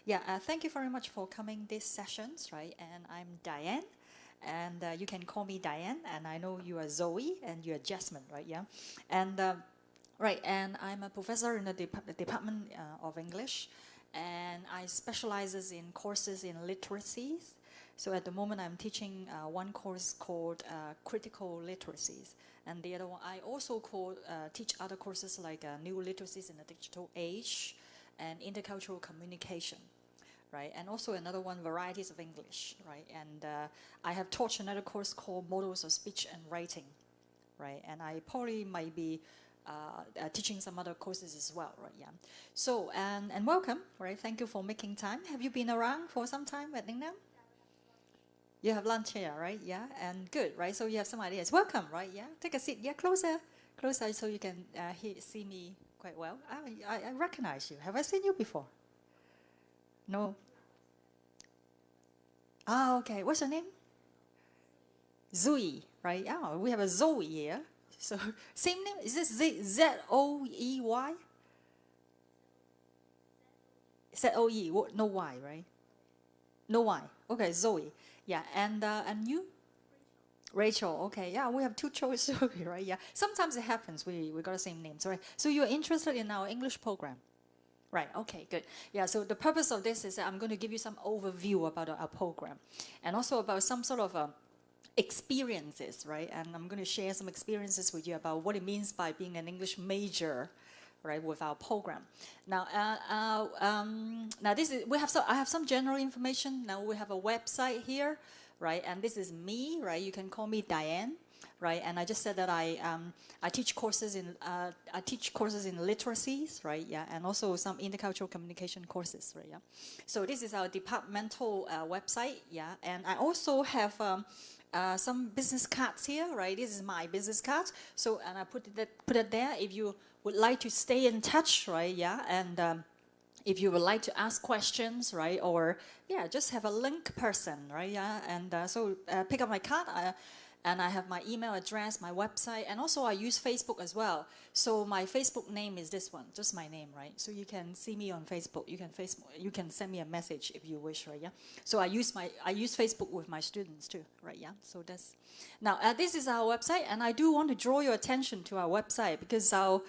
Thank you very much for coming these sessions, right? And I'm Diane, and you can call me Diane, and I know you are Zoe, and you are Jasmine, right? Yeah, and and I'm a professor in the Department of English, and I specializes in courses in literacies. So at the moment, I'm teaching one course called Critical Literacies, and the other one I also teach other courses like New Literacies in the Digital Age and Intercultural Communication, right? And also another one, Varieties of English, right? And I have taught another course called Models of Speech and Writing, right? And I probably might be teaching some other courses as well, right? Yeah. So, and welcome, right? Thank you for making time. Have you been around for some time at Lingnan? You have lunch here, right? Yeah, and good, right? So you have some ideas. Welcome, right? Yeah, take a seat. Yeah, closer so you can see me quite well. I recognize you. Have I seen you before? No. Okay. What's your name? Zoe, right? Oh, we have a Zoe here. So same name. Is this Zoey? Zoe. No Y, right? No Y. Okay, Zoe. Yeah, and you? Rachel. Okay, yeah, we have two choices, right? Yeah, sometimes it happens. We got the same names, right? So you're interested in our English program, right? Okay, good. Yeah. So the purpose of this is that I'm going to give you some overview about our program, and also about some sort of experiences, right? And I'm going to share some experiences with you about what it means by being an English major, right, with our program. Now, now this is I have some general information. Now we have a website here, right? And this is me, right? You can call me Diane, right? And I just said that I teach courses in literacies, right? Yeah, and also some intercultural communication courses, right? Yeah. So this is our departmental website, yeah. And I also have some business cards here, right? This is my business card. So, and I put it there if you would like to stay in touch, right? Yeah, and if you would like to ask questions, right, or yeah, just have a link person, right? Yeah, and so pick up my card, and I have my email address, my website, and also I use Facebook as well. So my Facebook name is this one, just my name, right? So you can see me on Facebook. You can send me a message if you wish, right? Yeah. So I use Facebook with my students too, right? Yeah. So that's now this is our website, and I do want to draw your attention to our website because our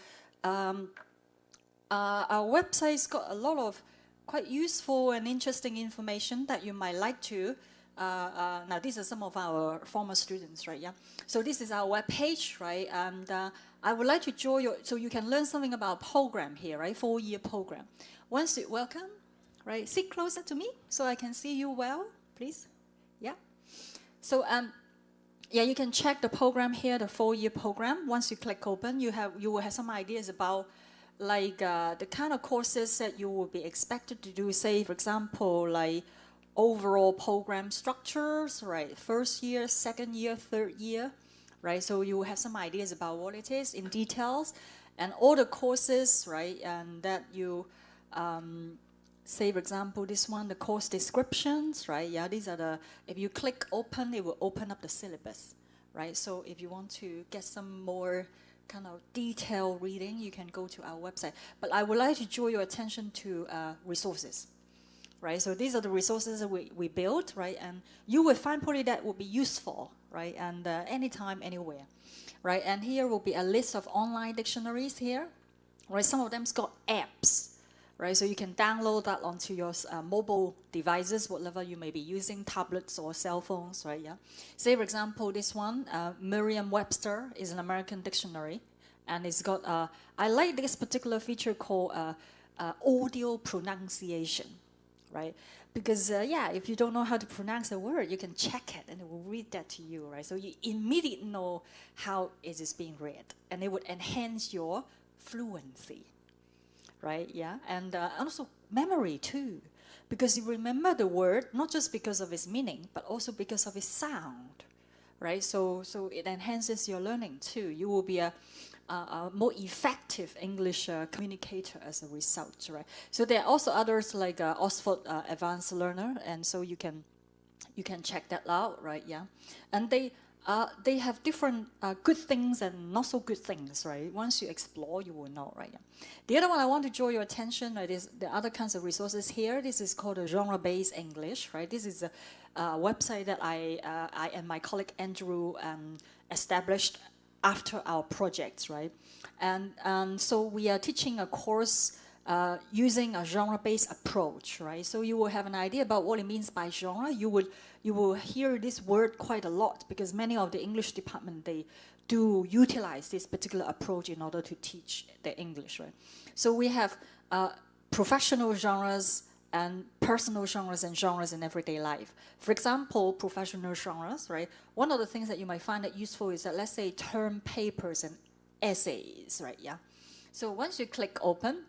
website's got a lot of quite useful and interesting information that you might like to. Now, these are some of our former students, right? Yeah. So this is our web page, right? And I would like to draw so you can learn something about program here, right? 4-year program. Once you welcome, right? Sit closer to me so I can see you well, please. Yeah. So yeah, you can check the program here, the 4-year program. Once you click open, you will have some ideas about like the kind of courses that you will be expected to do. Say, for example, like overall program structures, right? First year, second year, third year, right? So you will have some ideas about what it is in details, and all the courses, right? And that you say, for example, this one, the course descriptions, right? Yeah, these are if you click open, it will open up the syllabus, right? So if you want to get some more kind of detailed reading, you can go to our website. But I would like to draw your attention to resources, right? So these are the resources that we built, right? And you will find probably that will be useful, right? And anytime, anywhere, right? And here will be a list of online dictionaries here, right? Some of them's got apps, right? So you can download that onto your mobile devices, whatever you may be using, tablets or cell phones, right? Yeah. Say, for example, this one, Merriam-Webster is an American dictionary, and it's got, I like this particular feature called audio pronunciation, right? Because, yeah, if you don't know how to pronounce a word, you can check it, and it will read that to you, right? So you immediately know how it is being read, and it would enhance your fluency. Right, yeah, and also memory too, because you remember the word not just because of its meaning, but also because of its sound, right? So it enhances your learning too. You will be a more effective English communicator as a result, right? So there are also others like Oxford Advanced Learner, and so you can check that out, right? Yeah, and they have different good things and not so good things, right? Once you explore, you will know, right? The other one I want to draw your attention, right, is the other kinds of resources here. This is called a genre-based English, right? This is a website that I and my colleague Andrew established after our projects, right? And so we are teaching a course using a genre-based approach, right? So you will have an idea about what it means by genre. You will hear this word quite a lot because many of the English department, they do utilize this particular approach in order to teach the English, right? So we have professional genres and personal genres and genres in everyday life. For example, professional genres, right? One of the things that you might find it useful is that, let's say, term papers and essays, right? Yeah. So once you click open,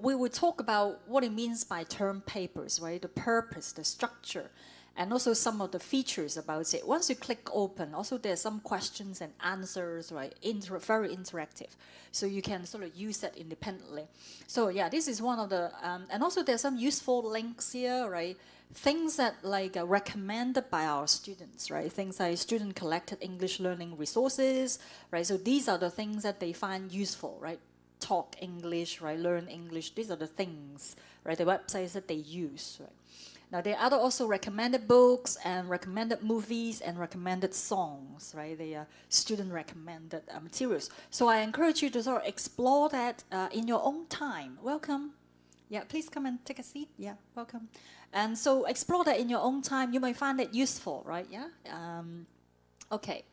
we will talk about what it means by term papers, right? The purpose, the structure, and also some of the features about it. Once you click open, also there's some questions and answers, right? Very interactive. So you can sort of use that independently. So yeah, this is one of the, and also there's some useful links here, right? Things that like recommended by our students, right? Things like student collected English learning resources, right? So these are the things that they find useful, right? Talk English, right? Learn English. These are the things, right? The websites that they use, right? Now, there are also recommended books and recommended movies and recommended songs, right? They are student recommended materials. So I encourage you to sort of explore that in your own time. Welcome. Yeah, please come and take a seat. Yeah, welcome. And so explore that in your own time. You might find it useful, right? Yeah. Okay.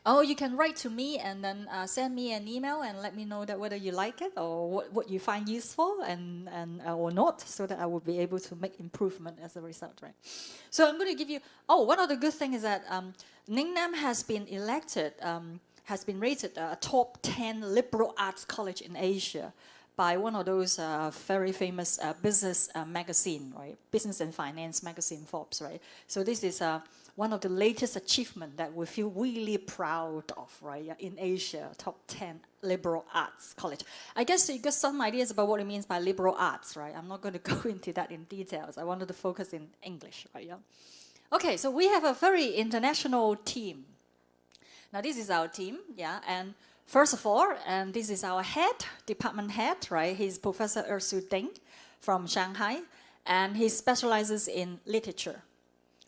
Oh, you can write to me and then send me an email and let me know that whether you like it or what you find useful and or not, so that I will be able to make improvement as a result, right? So I'm going to give you, one of the good things is that Lingnan has been elected, has been rated a top 10 liberal arts college in Asia by one of those very famous business magazine, right? Business and Finance magazine, Forbes, right? So this is one of the latest achievements that we feel really proud of, right? In Asia, top 10 liberal arts college. I guess you got some ideas about what it means by liberal arts, right? I'm not going to go into that in details. I wanted to focus in English, right? Yeah. Okay, so we have a very international team. Now this is our team, yeah, and first of all, and this is our head, department head, right? He's Professor Ersu Deng from Shanghai, and he specializes in literature,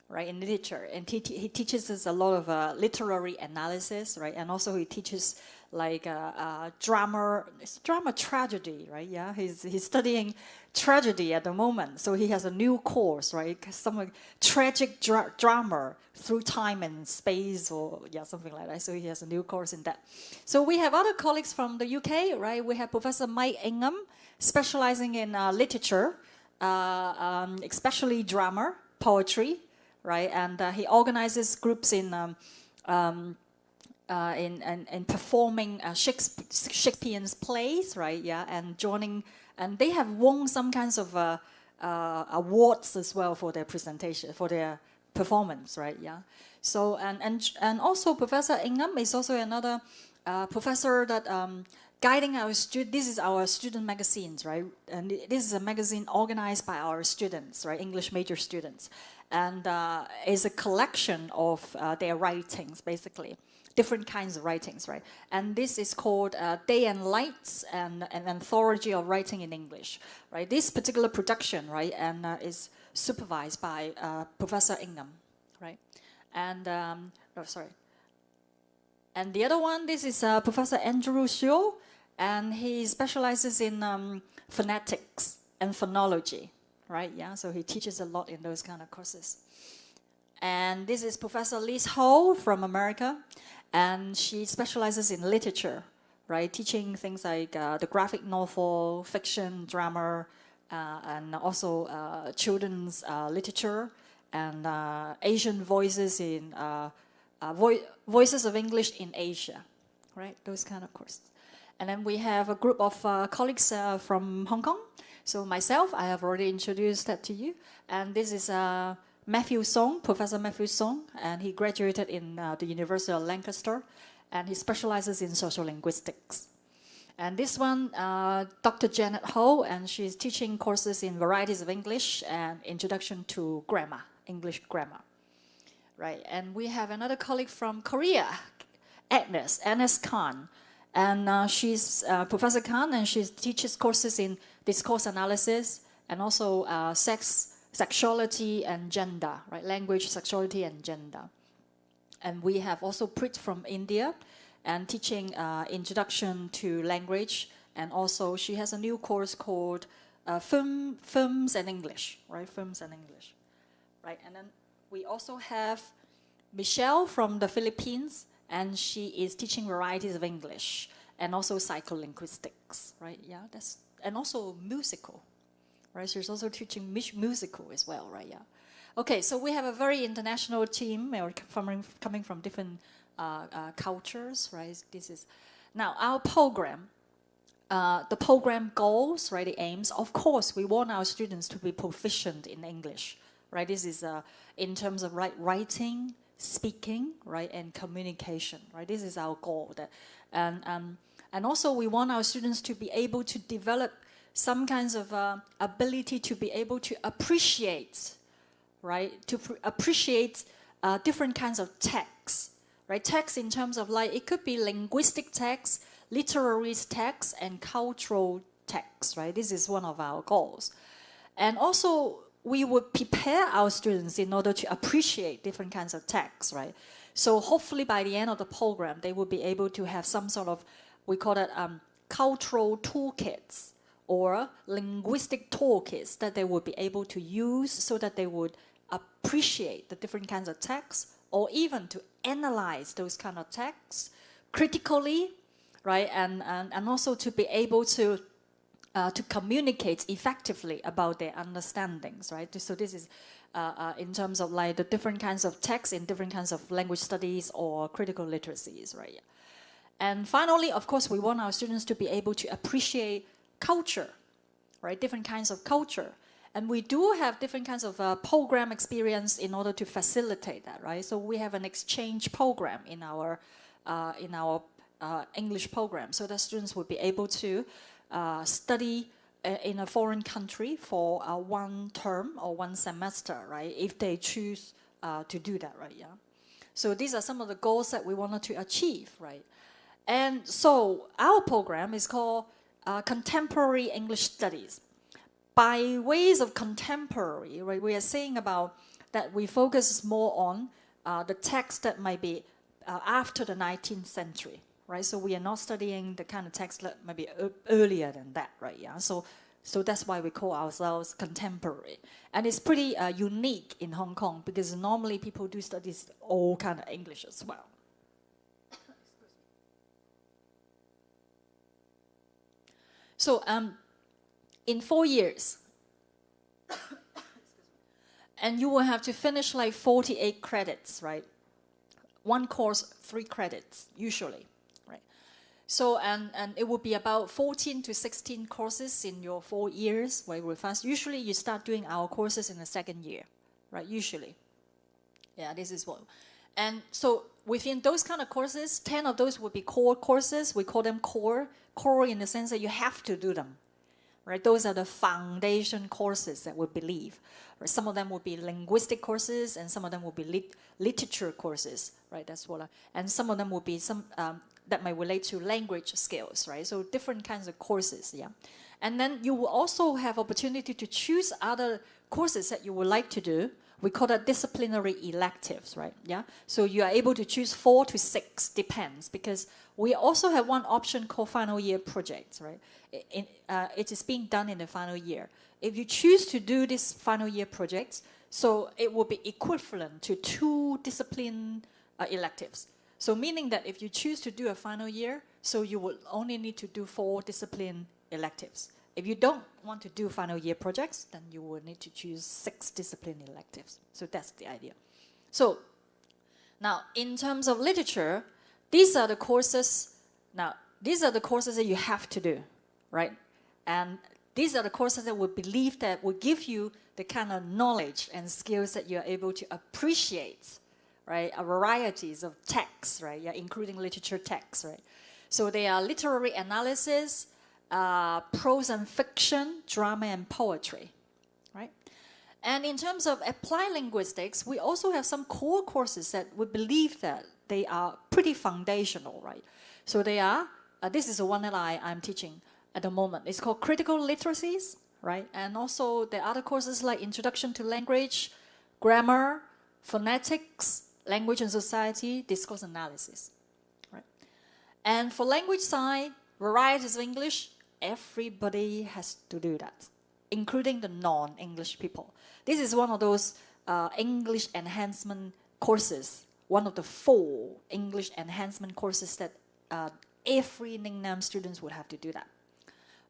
right? In literature, and he teaches us a lot of literary analysis, right? And also he teaches like drama tragedy, right? Yeah, he's studying tragedy at the moment, so he has a new course, right? Some tragic drama through time and space, or yeah, something like that. So he has a new course in that. So we have other colleagues from the UK, right? We have Professor Mike Ingham, specializing in literature, especially drama, poetry, right? And he organizes groups in performing Shakespeare's plays, right? Yeah, and joining, and they have won some kinds of awards as well for their presentation, for their performance, right? Yeah. So and also Professor Ingham is also another professor that guiding our students. This is our student magazines, right? And this is a magazine organized by our students, right? English major students, and is a collection of their writings, basically. Different kinds of writings, right? And this is called Day and Lights, and an anthology of writing in English, right? This particular production, right, and is supervised by Professor Ingham, right? And and the other one, this is Professor Andrew Xiu, and he specializes in phonetics and phonology, right? Yeah, so he teaches a lot in those kind of courses. And this is Professor Liz Ho from America, and she specializes in literature, right? Teaching things like the graphic novel, fiction, drama, and also children's literature, and Asian voices in voices of English in Asia, right? Those kind of courses. And then we have a group of colleagues from Hong Kong. So myself, I have already introduced that to you, and this is Matthew Song, Professor Matthew Song, and he graduated in the University of Lancaster, and he specializes in social linguistics. And this one, Dr. Janet Ho, and she's teaching courses in varieties of English and introduction to grammar, English grammar. right? And we have another colleague from Korea, Agnes Khan. And she's Professor Khan, and she teaches courses in discourse analysis and also sexuality and gender, right? Language, sexuality, and gender. And we have also Prit from India, and teaching Introduction to Language. And also she has a new course called Films and English, right? Films and English, right? And then we also have Michelle from the Philippines, and she is teaching varieties of English and also psycholinguistics, right? Yeah, and also musical, right? She's also teaching musical as well, right? Yeah. Okay, so we have a very international team, coming from different cultures, right? This is now our program. The program goals, right? The aims. Of course, we want our students to be proficient in English, right? This is in terms of writing, speaking, right, and communication, right? This is our goal. And also we want our students to be able to develop some kinds of ability to be able to appreciate, right? To appreciate different kinds of texts, right? Text in terms of like, it could be linguistic text, literary text, and cultural text, right? This is one of our goals. And also, we would prepare our students in order to appreciate different kinds of texts, right? So hopefully by the end of the program, they will be able to have some sort of, we call it cultural toolkits or linguistic toolkits that they would be able to use so that they would appreciate the different kinds of texts, or even to analyze those kind of texts critically, right? And also to be able to communicate effectively about their understandings, right? So this is in terms of like the different kinds of texts in different kinds of language studies or critical literacies, right? And finally, of course, we want our students to be able to appreciate culture, right? Different kinds of culture. And we do have different kinds of program experience in order to facilitate that, right? So we have an exchange program in our English program, so that students will be able to study in a foreign country for one term or one semester, right? If they choose to do that, right? Yeah. So these are some of the goals that we wanted to achieve, right? And so our program is called Contemporary English Studies. By ways of contemporary, right, we are saying about that we focus more on the text that might be after the 19th century, right? So we are not studying the kind of text that might be earlier than that, right? Yeah. So that's why we call ourselves contemporary, and it's pretty unique in Hong Kong because normally people do studies all kind of English as well. So in 4 years, and you will have to finish like 48 credits, right? One course, 3 credits, usually, right? So, and it will be about 14 to 16 courses in your 4 years, right? Usually you start doing our courses in the 2nd year, right? Usually. Yeah, this is what. And so within those kind of courses, 10 of those would be core courses. We call them core in the sense that you have to do them. Right, those are the foundation courses that we believe. Right? Some of them will be linguistic courses, and some of them will be literature courses. Right, that's what. And some of them will be some that might relate to language skills. Right, so different kinds of courses. Yeah, and then you will also have opportunity to choose other courses that you would like to do. We call that disciplinary electives. Right, yeah. So you are able to choose 4 to 6, depends, because we also have one option called final year projects. Right. It is being done in the final year. If you choose to do this final year projects, so it will be equivalent to 2 discipline electives. So meaning that if you choose to do a final year, so you will only need to do 4 discipline electives. If you don't want to do final year projects, then you will need to choose 6 discipline electives. So that's the idea. So now in terms of literature, these are the courses. Now these are the courses that you have to do. Right? And these are the courses that we believe that will give you the kind of knowledge and skills that you're able to appreciate, right? A varieties of texts, right? Yeah, including literature texts, right? So they are literary analysis, prose and fiction, drama and poetry, right? And in terms of applied linguistics, we also have some core courses that we believe that they are pretty foundational, right? So they are, this is the one that I'm teaching at the moment. It's called Critical Literacies, right? And also the other courses like Introduction to Language, Grammar, Phonetics, Language and Society, Discourse Analysis, right? And for language side, varieties of English, everybody has to do that, including the non-English people. This is one of those English enhancement courses, one of the 4 English enhancement courses that every Lingnan students would have to do that.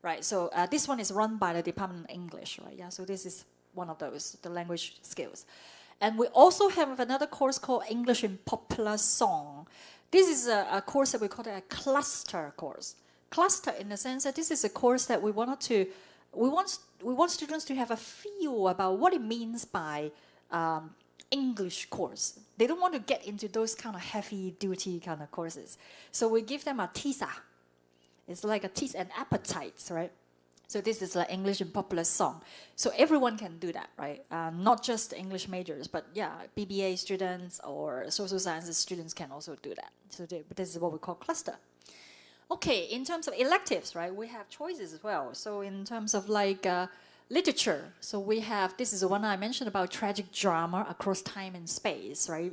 Right, so this one is run by the Department of English, right? Yeah, so this is one of those, the language skills. And we also have another course called English in Popular Song. This is a course that we call a cluster course. Cluster in the sense that this is a course that we want students to have a feel about what it means by English course. They don't want to get into those kind of heavy duty kind of courses. So we give them a teaser. It's like a taste and appetites, right? So this is like English in Popular Song. So everyone can do that, right? Not just English majors, but yeah, BBA students or social sciences students can also do that. So this is what we call cluster. Okay, in terms of electives, right, we have choices as well. So in terms of like literature, so we have, this is the one I mentioned about tragic drama across time and space, right?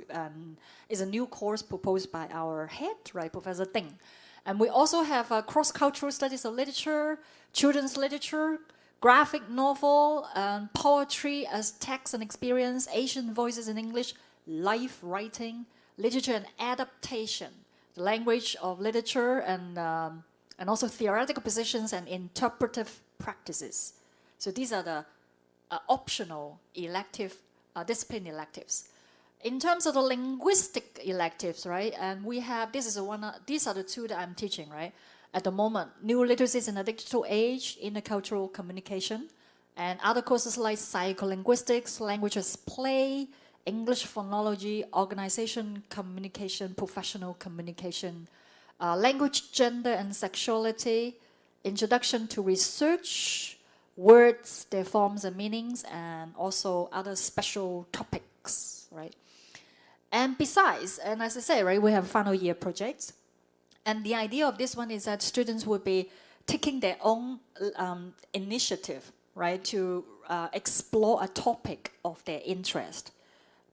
It's a new course proposed by our head, right, Professor Ding. And we also have cross-cultural studies of literature, children's literature, graphic novel, poetry as text and experience, Asian voices in English, life writing, literature and adaptation, the language of literature, and also theoretical positions and interpretive practices. So these are the optional elective, discipline electives. In terms of the linguistic electives, right, and we have, this is these are the 2 that I'm teaching, right, at the moment. New literacies in a digital age, intercultural communication, and other courses like psycholinguistics, language as play, English phonology, organization communication, professional communication, language, gender and sexuality, introduction to research, words, their forms and meanings, and also other special topics, right? And besides, and as I say, right, we have final year projects. And the idea of this one is that students will be taking their own initiative, right, to explore a topic of their interest,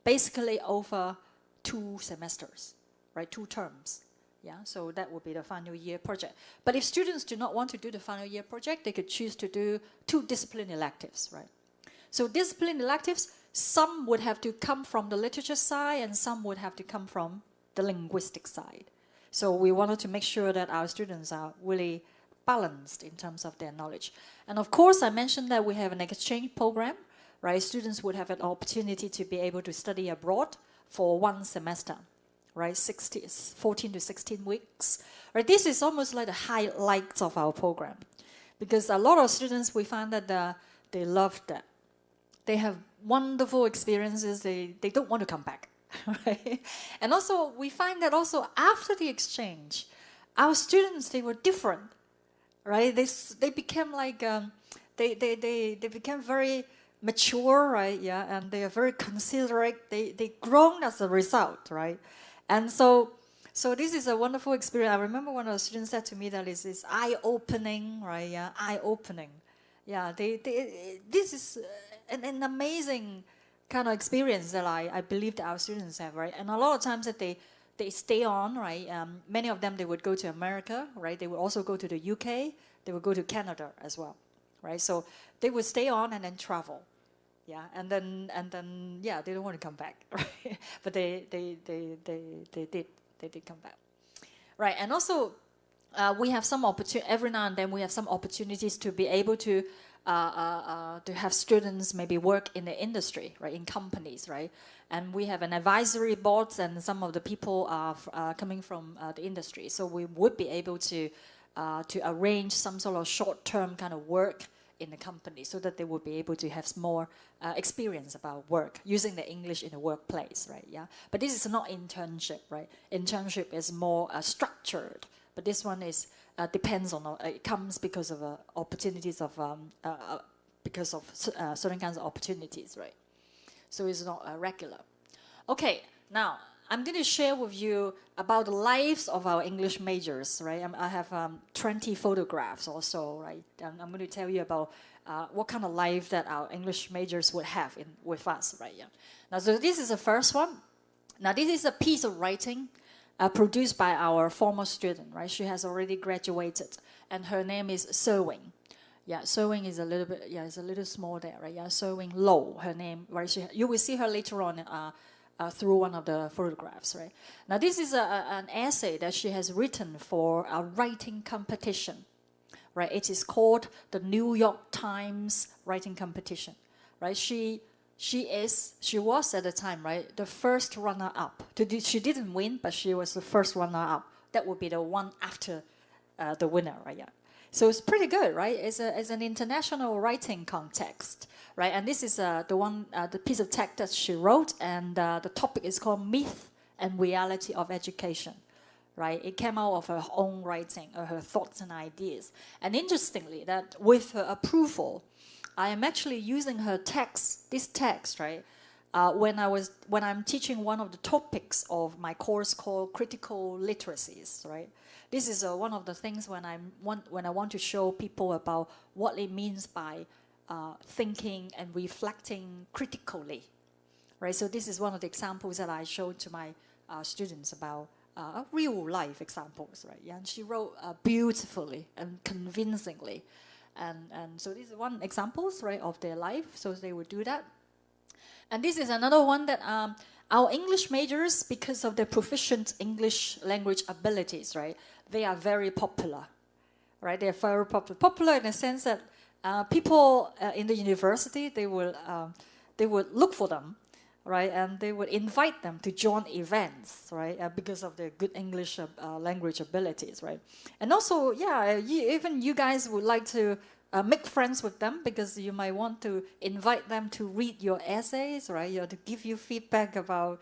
basically over 2 semesters, right, 2 terms. Yeah, so that would be the final year project. But if students do not want to do the final year project, they could choose to do 2 discipline electives, right? So discipline electives, some would have to come from the literature side and some would have to come from the linguistic side. So we wanted to make sure that our students are really balanced in terms of their knowledge. And of course, I mentioned that we have an exchange program, right? Students would have an opportunity to be able to study abroad for 1 semester, right? 14 to 16 weeks. Right? This is almost like the highlights of our program because a lot of students, we find that they love that. They have wonderful experiences. They don't want to come back, right? And also, we find that also after the exchange, our students, they were different, right? They became like, they became very mature, right? Yeah, and they are very considerate. They grown as a result, right? And so this is a wonderful experience. I remember one of the students said to me that it's eye-opening, right? Yeah, eye-opening. Yeah, this is an amazing kind of experience that I believe that our students have, right? And a lot of times that they stay on, right? Many of them, they would go to America, right? They would also go to the UK. They would go to Canada as well, right? So they would stay on and then travel. Yeah, and then yeah, they don't want to come back, right? But they did come back, right? And also, we have some opportunity every now and then. We have some opportunities to be able to have students maybe work in the industry, right? In companies, right? And we have an advisory board, and some of the people are coming from the industry, so we would be able to arrange some sort of short-term kind of work in the company so that they would be able to have more experience about work, using the English in the workplace, right? Yeah. But this is not internship, right? Internship is more structured, but this one is depends on, it comes because of opportunities of because of certain kinds of opportunities, right? So it's not regular. Okay, now I'm going to share with you about the lives of our English majors, right? I have 20 photographs or so, right? And I'm going to tell you about what kind of life that our English majors would have with us, right? Yeah. Now, so this is the first one. Now, this is a piece of writing produced by our former student, right? She has already graduated, and her name is Sewing. Yeah, Sewing is a little bit, yeah, it's a little small there, right? Yeah, Sewing Low, her name, right? You will see her later on through one of the photographs, right? Now, this is an essay that she has written for a writing competition, right? It is called the New York Times Writing Competition, right? She was at the time, right, the first runner-up. She didn't win, but she was the first runner-up. That would be the one after the winner, right? Yeah. So it's pretty good, right? It's an international writing context, right? And this is the piece of text that she wrote, and the topic is called Myth and Reality of Education, right? It came out of her own writing, her thoughts and ideas. And interestingly, that with her approval, I am actually using her text, this text, right? When I'm teaching one of the topics of my course called Critical Literacies, right? This is one of the things when I want to show people about what it means by thinking and reflecting critically, right? So this is one of the examples that I showed to my students about real life examples, right? Yeah, and she wrote beautifully and convincingly, and so this is one examples, right, of their life. So they would do that, and this is another one that our English majors, because of their proficient English language abilities, right, they are very popular, right? They are very popular in the sense that people in the university, they would look for them, right? And they would invite them to join events, right? Because of their good English language abilities, right? And also, yeah, even you guys would like to make friends with them because you might want to invite them to read your essays, right? To give you feedback about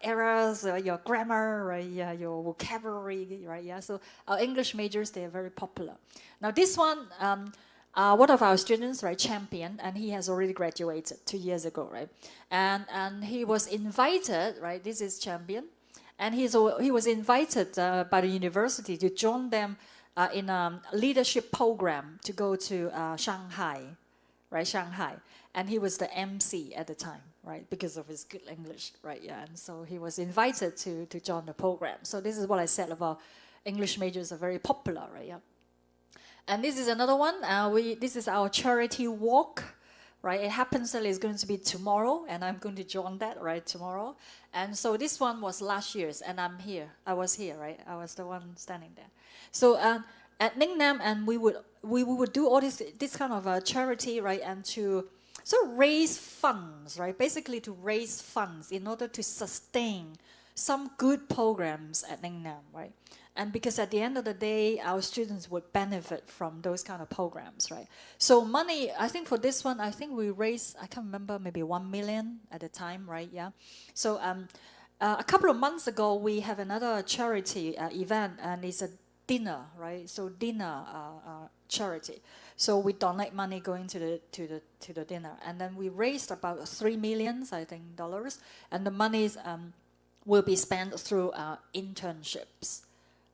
errors, your grammar, right? Yeah, your vocabulary, right? Yeah. So our English majors, they are very popular. Now this one, one of our students, right, Champion, and he has already graduated 2 years ago, right? And he was invited, right? This is Champion, and he was invited by the university to join them in a leadership program to go to Shanghai, right? Shanghai, and he was the MC at the time, right? Because of his good English, right? Yeah, and so he was invited to join the program. So this is what I said about English majors are very popular, right? Yeah. And this is another one. This is our charity walk, right? It happens that it's going to be tomorrow, and I'm going to join that, right, tomorrow. And so this one was last year's, and I'm here. I was here, right? I was the one standing there. So at Lingnan, and we would do all this kind of charity, right, and to sort of raise funds, right? Basically to raise funds in order to sustain some good programs at Lingnan, right? And because at the end of the day, our students would benefit from those kind of programs, right? So money, I think for this one, I think we raised, I can't remember, maybe 1 million at the time, right? Yeah. So a couple of months ago, we have another charity event, and it's a dinner, right? So dinner charity. So we donate money going to the dinner, and then we raised about 3 million, I think, dollars, and the monies will be spent through internships,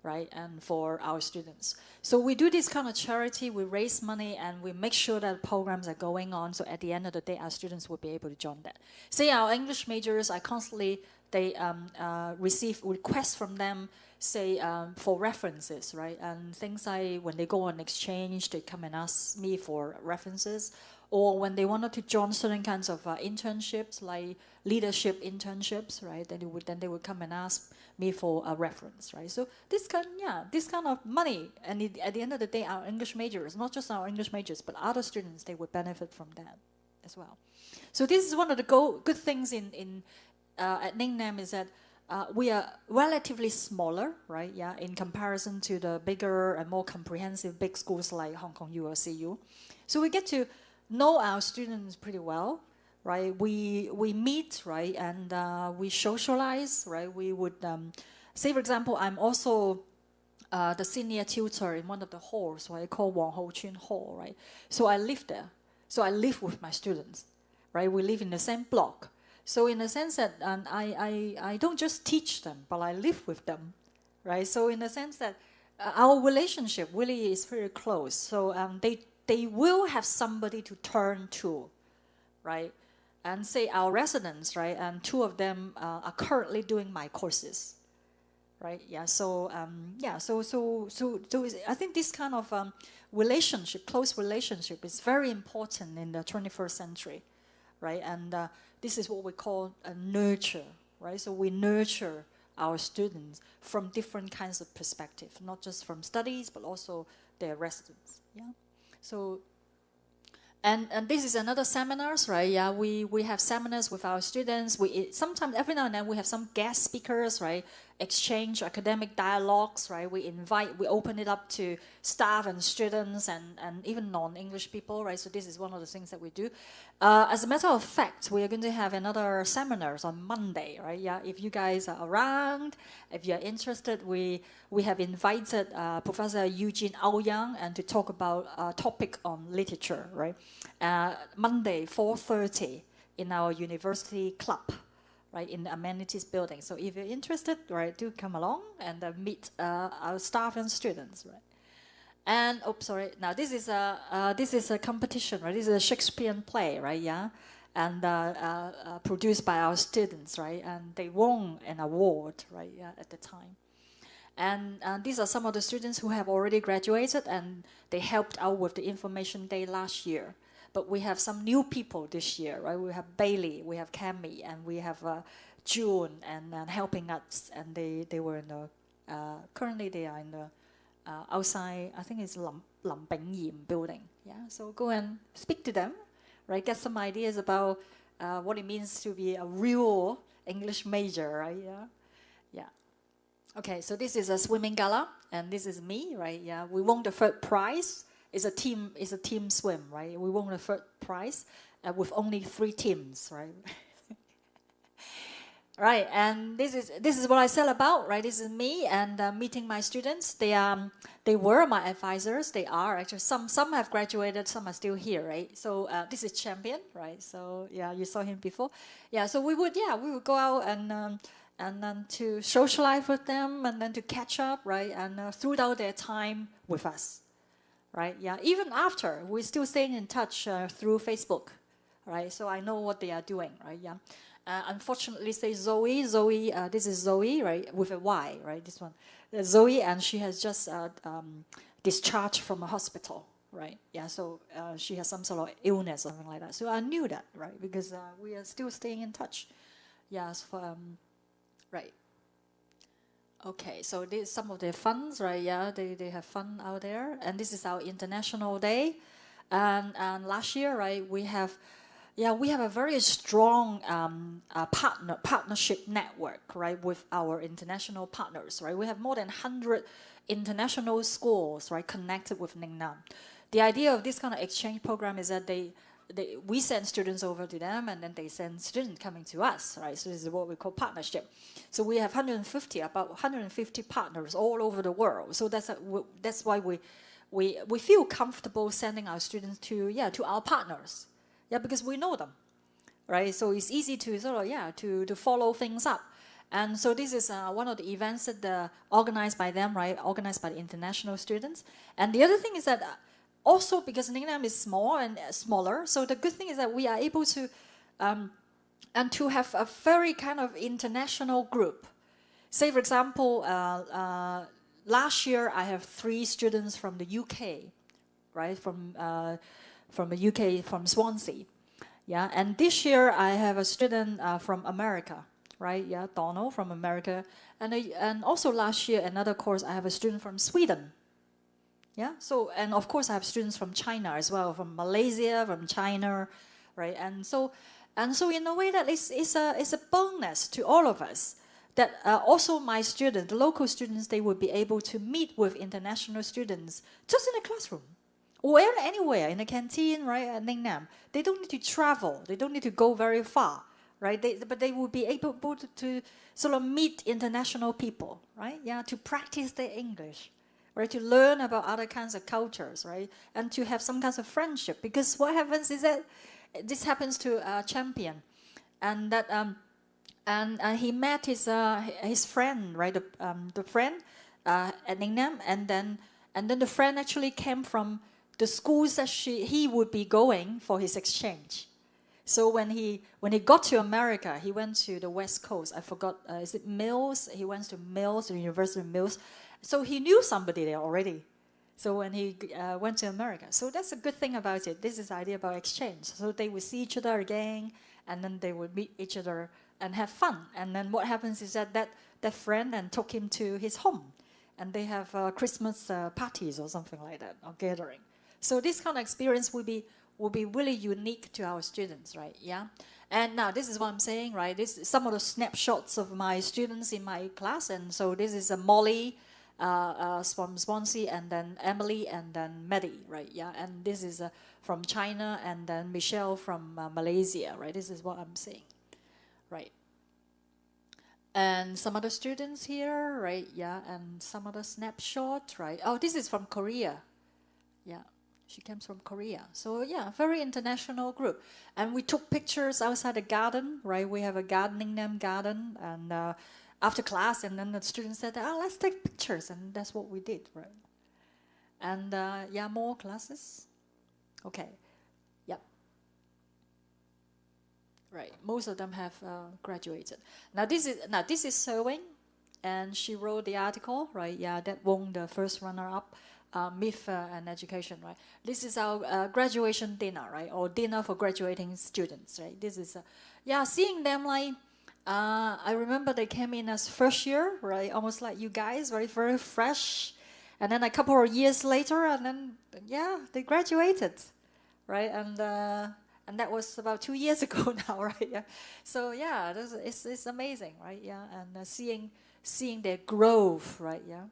right, and for our students. So we do this kind of charity, we raise money, and we make sure that programs are going on, so at the end of the day, our students will be able to join that. Say our English majors, they receive requests from them, say, for references, right, and things like when they go on exchange, they come and ask me for references, or when they wanted to join certain kinds of internships, like leadership internships, right, then they would come and ask me for a reference, right? So this kind of money, and at the end of the day, our English majors, not just our English majors, but other students, they would benefit from that as well. So this is one of the good things at Lingnan is that we are relatively smaller, right? Yeah, in comparison to the bigger and more comprehensive big schools like Hong Kong U or CU. So we get to know our students pretty well, right? We meet, right, and we socialize, right? We would say, for example, I'm also the senior tutor in one of the halls, right, called Wang Ho Chun Hall, right? So I live there. So I live with my students, right? We live in the same block. So in the sense that I don't just teach them, but I live with them, right? So in the sense that our relationship really is very close. So they will have somebody to turn to, right? And say our residents, right? And 2 of them are currently doing my courses, right? Yeah. So I think this kind of relationship, close relationship, is very important in the 21st century, right? And this is what we call a nurture, right? So we nurture our students from different kinds of perspective, not just from studies, but also their residents. Yeah. So, and this is another seminars, right? Yeah, we have seminars with our students. Sometimes every now and then we have some guest speakers, right? Exchange academic dialogues, right? We open it up to staff and students and even non-English people, right? So this is one of the things that we do. As a matter of fact, we are going to have another seminars on Monday, right? Yeah, if you guys are around, if you're interested, we have invited Professor Eugene Aoyang and to talk about a topic on literature, right? Monday, 4:30 in our university club, right, in the amenities building. So if you're interested, right, do come along and meet our staff and students, right? And now this is a competition, right? This is a Shakespearean play, right? Yeah, and produced by our students, right? And they won an award, right? Yeah, at the time. And these are some of the students who have already graduated, and they helped out with the information day last year. But we have some new people this year, right? We have Bailey, we have Cami, and we have June, and helping us. And they were in the currently they are in the outside. I think it's Lam Bing Yim building. Yeah, so go and speak to them, right? Get some ideas about what it means to be a real English major, right? Yeah, yeah. Okay, so this is a swimming gala, and this is me, right? Yeah, we won the 3rd prize. It's a team swim, right? We won the 3rd prize with only 3 teams, right? Right, and this is what I said about, right? This is me and meeting my students. They were my advisors. They are actually some have graduated, some are still here, right? So this is Champion, right? So yeah, you saw him before. Yeah, so we would go out and then to socialize with them, and then to catch up, right? And throughout their time with us, right? Yeah, even after, we're still staying in touch through Facebook, right? So I know what they are doing, right? Yeah. Unfortunately, say Zoe, this is Zoe, right? With a Y, right? This one. Zoe, and she has just discharged from a hospital, right? Yeah, so she has some sort of illness or something like that. So I knew that, right? Because we are still staying in touch. Yeah, so, right. Okay, so this is some of their funds, right? Yeah, they have fun out there. And this is our International Day. And last year, right, we have a very strong partnership network, right, with our international partners, right? We have more than 100 international schools, right, connected with Lingnan. The idea of this kind of exchange program is that we send students over to them, and then they send students coming to us, right? So this is what we call partnership. So we have about 150 partners all over the world. So that's why we feel comfortable sending our students to our partners. Yeah, because we know them, right? So it's easy to to follow things up. And so this is one of the events that organized by them, right? Organized by the international students. And the other thing is that also because Lingnan is small and smaller, so the good thing is that we are able to and to have a very kind of international group. Say, for example, last year I have 3 students from the UK, right? From the UK, from Swansea. Yeah, and this year I have a student from America, right? Yeah, Donald from America. And also last year, another course, I have a student from Sweden. Yeah, so, and of course I have students from China as well, from Malaysia, from China, right? And so in a way that it's a bonus to all of us, that also my students, the local students, they would be able to meet with international students just in the classroom. Or anywhere, in the canteen, right, at Lingnan. They don't need to travel. They don't need to go very far, right? But they will be able to sort of meet international people, right? Yeah, to practice their English, right? To learn about other kinds of cultures, right? And to have some kinds of friendship. Because what happens is that this happens to Champion, and that and he met his friend, right? The friend at Lingnan, and then the friend actually came from the schools that he would be going for his exchange. So when he got to America, he went to the West Coast. I forgot, is it Mills? He went to Mills, the University of Mills. So he knew somebody there already. So when he went to America. So that's a good thing about it. This is the idea about exchange. So they would see each other again, and then they would meet each other and have fun. And then what happens is that friend and took him to his home. And they have Christmas parties or something like that, or gathering. So this kind of experience will be really unique to our students, right? Yeah. And now this is what I'm saying, right? This is some of the snapshots of my students in my class. And so this is Molly from Swansea, and then Emily, and then Maddie, right? Yeah. And this is from China, and then Michelle from Malaysia, right? This is what I'm saying, right? And some other students here, right? Yeah. And some other snapshot, right? Oh, this is from Korea. Yeah. She comes from Korea. So yeah, very international group. And we took pictures outside the garden, right? We have a Lingnan garden, and after class, and then the students said, let's take pictures, and that's what we did, right? And yeah, more classes. Okay, yep. Right, most of them have graduated. Now this is sewing, and she wrote the article, right? Yeah, that won the first runner-up. Myth and education, right? This is our graduation dinner, right? Or dinner for graduating students, right? This is, yeah, seeing them like, I remember they came in as first year, right? Almost like you guys, right? Very fresh. And then a couple of years later, and then, yeah, they graduated, right? And that was about 2 years ago now, right? Yeah. So yeah, it's amazing, right? Yeah, and seeing their growth, right? Yeah.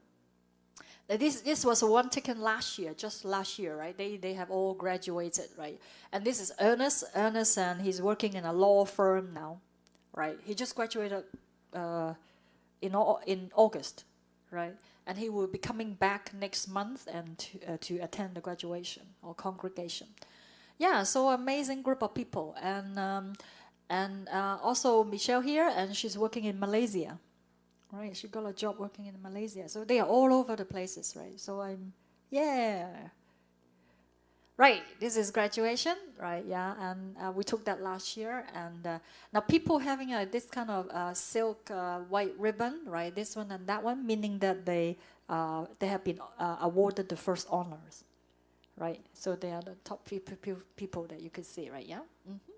This was one taken just last year, right? They have all graduated, right? And this is Ernest, and he's working in a law firm now, right? He just graduated in August, right? And he will be coming back next month and to attend the graduation or congregation. Yeah, so amazing group of people, and also Michelle here, and she's working in Malaysia. Right, she got a job working in Malaysia. So they are all over the places, right? So yeah. Right, this is graduation, right? Yeah, and we took that last year. And now people having this kind of silk white ribbon, right? This one and that one, meaning that they have been awarded the first honors, right? So they are the top people that you could see, right? Yeah. Mm-hmm.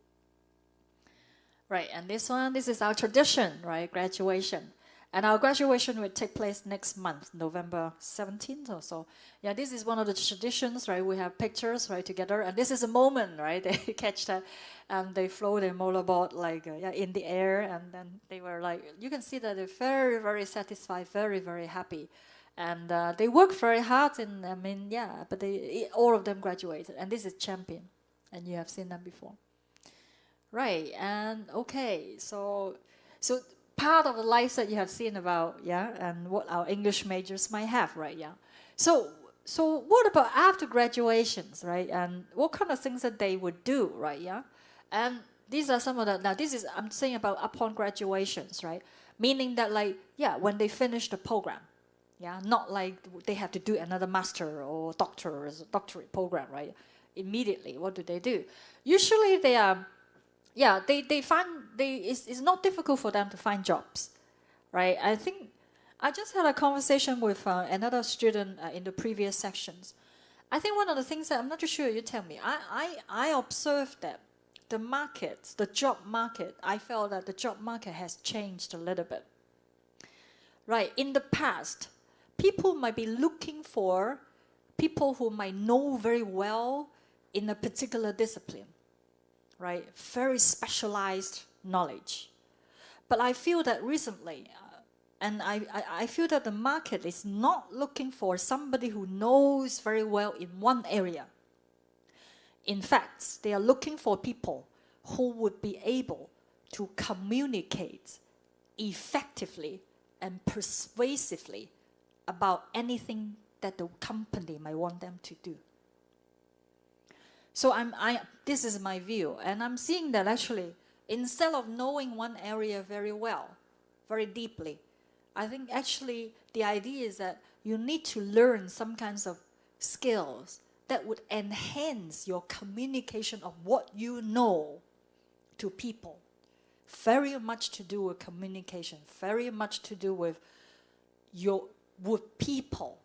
Right, and this is our tradition, right? Graduation. And our graduation will take place next month, November 17th or so. Yeah, this is one of the traditions, right? We have pictures, right, together. And this is a moment, right? They catch that, and they float their motorboat, like, in the air. And then they were like, you can see that they're very, very satisfied, very, very happy. And they work very hard, but all of them graduated. And this is Champion. And you have seen them before. Right, and okay, so part of the lives that you have seen about, yeah, and what our English majors might have, right? Yeah. So what about after graduations, right? And what kind of things that they would do, right? Yeah. And these are some of the, now this is, I'm saying about upon graduations, right? Meaning that, like, yeah, when they finish the program, yeah, not like they have to do another master or doctorate program, right? Immediately, what do? Usually they are, yeah, they find it's not difficult for them to find jobs, right? I think I just had a conversation with another student in the previous sections. I think one of the things that I'm not too sure, you tell me. I observed that the job market, I felt that the job market has changed a little bit. Right, in the past, people might be looking for people who might know very well in a particular discipline. Right, very specialized knowledge. But I feel that recently, and I feel that the market is not looking for somebody who knows very well in one area. In fact, they are looking for people who would be able to communicate effectively and persuasively about anything that the company might want them to do. So this is my view, and I'm seeing that actually, instead of knowing one area very well, very deeply, I think actually the idea is that you need to learn some kinds of skills that would enhance your communication of what you know to people. Very much to do with communication, very much to do with people,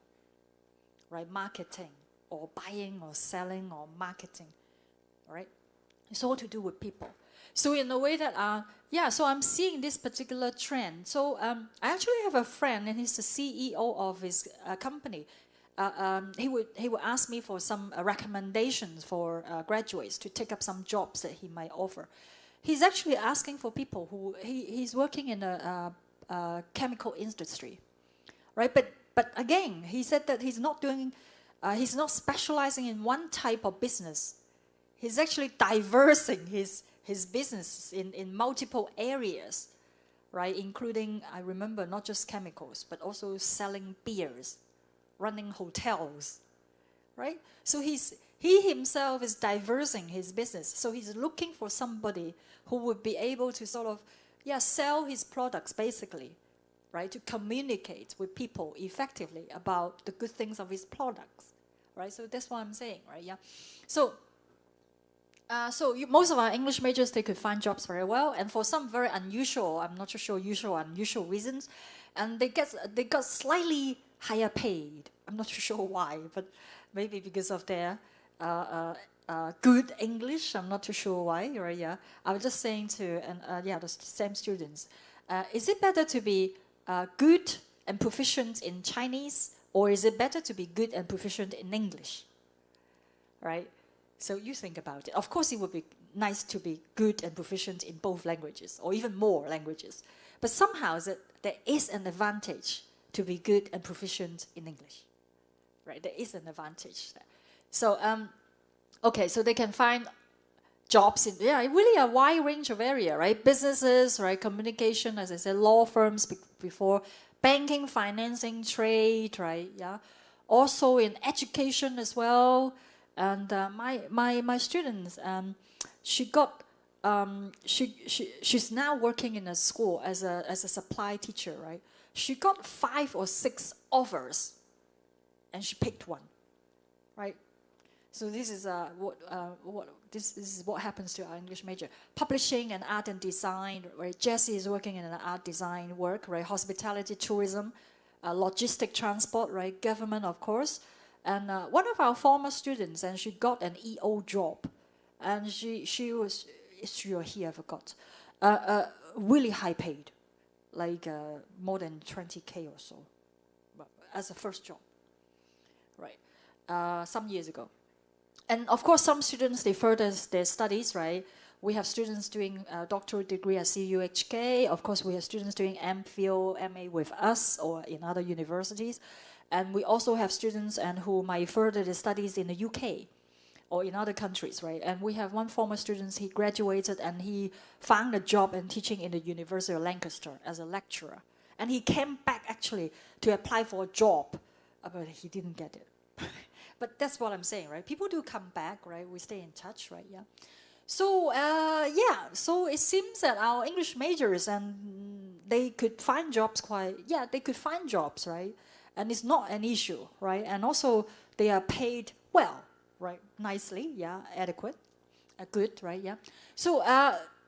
right? Marketing, or buying, or selling, or marketing, right? It's all to do with people. So in a way that, so I'm seeing this particular trend. So I actually have a friend, and he's the CEO of his company. He would ask me for some recommendations for graduates to take up some jobs that he might offer. He's actually asking for people who he's working in a chemical industry, right? But again, he said that he's not specializing in one type of business. He's actually diversing his business in multiple areas, right? Including, I remember, not just chemicals, but also selling beers, running hotels, right? So he himself is diversing his business. So he's looking for somebody who would be able to sort of, sell his products basically, right? To communicate with people effectively about the good things of his products, right? So that's what I'm saying, right? Yeah. So most of our English majors, they could find jobs very well, and for some very unusual, I'm not sure unusual reasons, and they got slightly higher paid. I'm not sure why, but maybe because of their good English. I'm not too sure why, right? Yeah. I was just saying to the same students, is it better to be good and proficient in Chinese, or is it better to be good and proficient in English, right? So you think about it. Of course, it would be nice to be good and proficient in both languages, or even more languages. But somehow there is an advantage to be good and proficient in English, right? There is an advantage there. So, okay, so they can find jobs in, really a wide range of area, right? Businesses, right? Communication, as I said, law firms before, banking, financing, trade, right? Yeah. Also in education as well. And my students, she's now working in a school as a supply teacher, right? She got 5 or 6 offers, and she picked one, right? So this is this is what happens to our English major. Publishing and art and design, right? Jessie is working in an art design work, right? Hospitality, tourism, logistic transport, right? Government, of course. And one of our former students, and she got an EO job, and she was here, I forgot, really high paid, like more than 20K or so, as a first job, right? Some years ago. And of course, some students, they further their studies, right? We have students doing a doctoral degree at CUHK. Of course, we have students doing MPhil, MA with us or in other universities. And we also have students who might further their studies in the UK or in other countries, right? And we have one former student, he graduated and he found a job in teaching in the University of Lancaster as a lecturer. And he came back actually to apply for a job, but he didn't get it. But that's what I'm saying, right? People do come back, right? We stay in touch, right? Yeah. So, so it seems that our English majors, and they could find jobs they could find jobs, right? And it's not an issue, right? And also, they are paid well, right? Nicely, yeah, adequate, good, right? Yeah. So,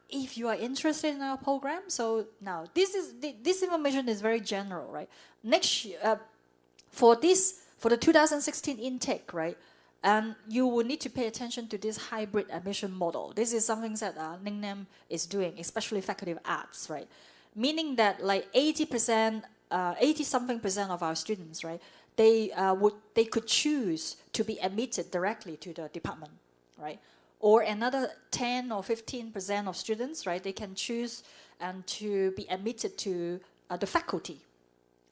if you are interested in our program, so now this information is very general, right? Next year, for the 2016 intake, right? And you will need to pay attention to this hybrid admission model. This is something that Lingnan is doing, especially Faculty of Arts, right? Meaning that like 80-something% of our students, right? They could choose to be admitted directly to the department, right? Or another 10 or 15% of students, right? They can choose and to be admitted to the faculty,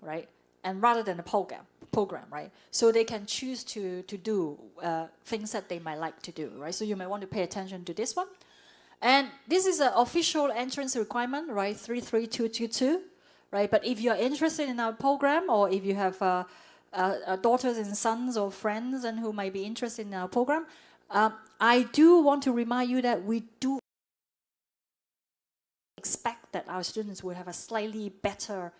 right? And rather than the program, right? So they can choose to do things that they might like to do, right? So you may want to pay attention to this one. And this is an official entrance requirement, right? 33222, right? But if you're interested in our program, or if you have daughters and sons or friends and who might be interested in our program, I do want to remind you that we do expect that our students will have a slightly better,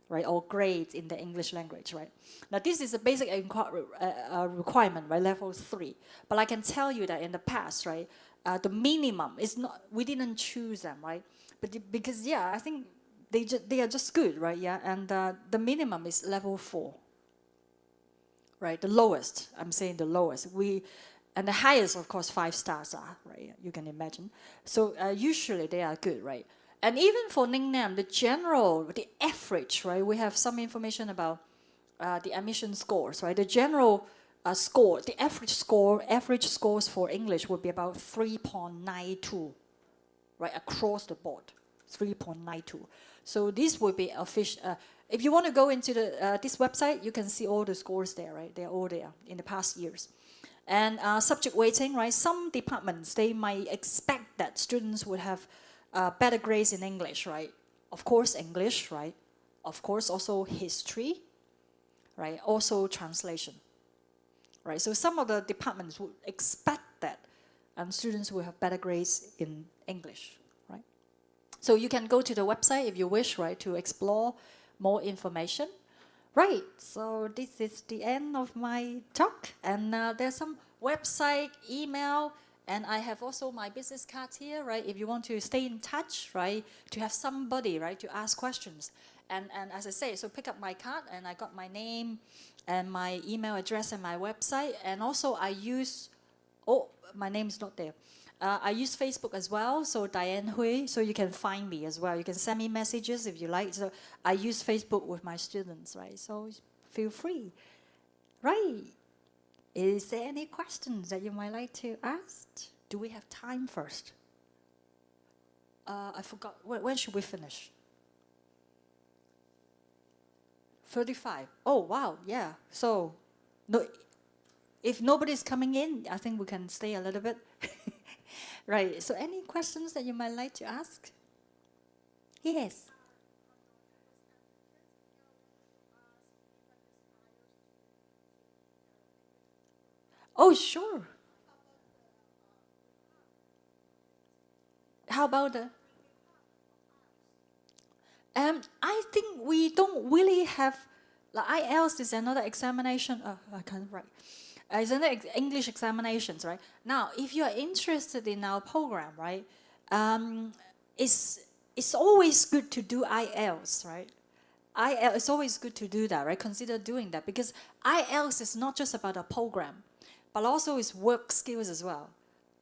right, or grades in the English language, right? Now this is a basic requirement, right, level 3. But I can tell you that in the past, right, the minimum is not, we didn't choose them, right? But because, yeah, I think they are just good, right, yeah? And the minimum is level 4, right? The lowest, I'm saying the lowest. And the highest, of course, 5 stars are, right? You can imagine. So usually they are good, right? And even for Lingnan, the average, right? We have some information about the admission scores, right? The general score, the average scores for English would be about 3.92, right? Across the board, 3.92. So this would be official. If you want to go into this website, you can see all the scores there, right? They're all there in the past years. And subject weighting, right? Some departments, they might expect that students would have better grades in English, right? Of course, English, right? Of course, also history, right? Also translation, right? So some of the departments would expect that students will have better grades in English, right? So you can go to the website if you wish, right, to explore more information. Right, so this is the end of my talk, and there's some website, email, and I have also my business cards here, right? If you want to stay in touch, right, to have somebody, right, to ask questions. And as I say, so pick up my card, and I got my name and my email address and my website, and also I use, oh, my name's not there. I use Facebook as well, so Diane Hui, so you can find me as well. You can send me messages if you like. So I use Facebook with my students, right? So feel free. Right. Is there any questions that you might like to ask? Do we have time first? I forgot. When should we finish? 35. Oh, wow, yeah. So no, if nobody's coming in, I think we can stay a little bit. Right, so any questions that you might like to ask? Yes. Oh, sure. How about the... I think we don't really have... Like IELTS is another examination. I can't write. It's another English examinations, right? Now, if you are interested in our program, right, it's always good to do IELTS, right? IELTS, it's always good to do that, right? Consider doing that, because IELTS is not just about a program, but also it's work skills as well.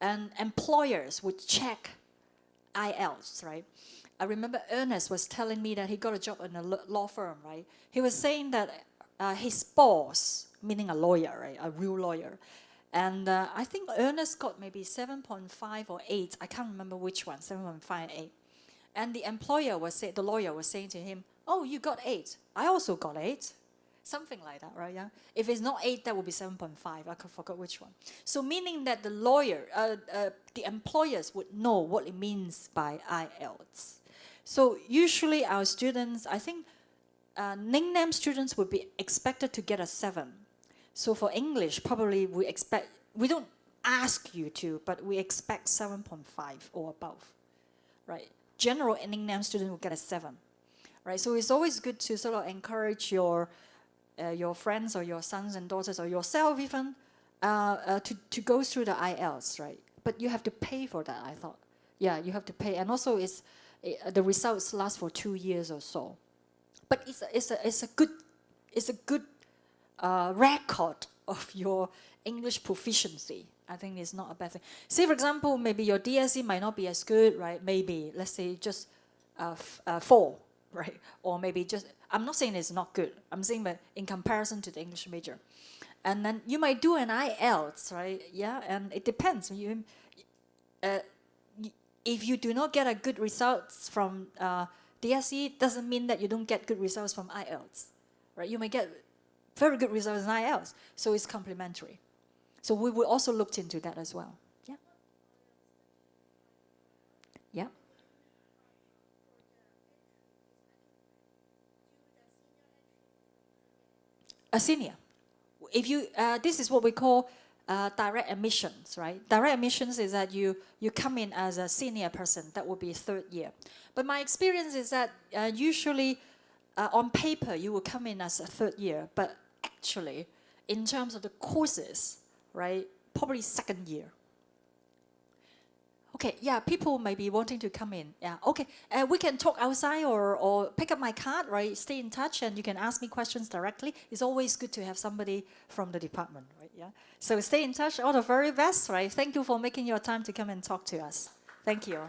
And employers would check IELTS, right? I remember Ernest was telling me that he got a job in a law firm, right? He was saying that his boss, meaning a lawyer, right, a real lawyer, and I think Ernest got maybe 7.5 or 8. I can't remember which one, 7.5 8. And the lawyer was saying to him, "Oh, you got 8. I also got 8." Something like that, right? Yeah. If it's not 8, that would be 7.5. I forgot which one. So meaning that the employers would know what it means by IELTS. So usually our students, I think, Lingnan students would be expected to get a 7. So for English, probably we don't ask you to, but we expect 7.5 or above, right? General Lingnan student will get a 7, right? So it's always good to sort of encourage your friends or your sons and daughters or yourself even to go through the IELTS, right? But you have to pay for that, I thought. Yeah, you have to pay. And also the results last for 2 years or so. But it's a good record of your English proficiency. I think it's not a bad thing. Say, for example, maybe your DSE might not be as good, right? Maybe, let's say, just 4, right? Or maybe just, I'm not saying it's not good. I'm saying that in comparison to the English major. And then you might do an IELTS, right? Yeah, and it depends. If you do not get a good results from DSE, doesn't mean that you don't get good results from IELTS, right? You may get very good results in IELTS, so it's complementary. So we will also look into that as well. Yeah. Yeah. a senior. If you, this is what we call direct admissions, right? Direct admissions is that you come in as a senior person. That would be third year. But my experience is that usually on paper you will come in as a third year, but actually in terms of the courses, right, probably second year. Okay, yeah, people may be wanting to come in. Yeah, okay, we can talk outside or pick up my card, right? Stay in touch and you can ask me questions directly. It's always good to have somebody from the department, right? Yeah. So stay in touch, all the very best, right? Thank you for making your time to come and talk to us. Thank you.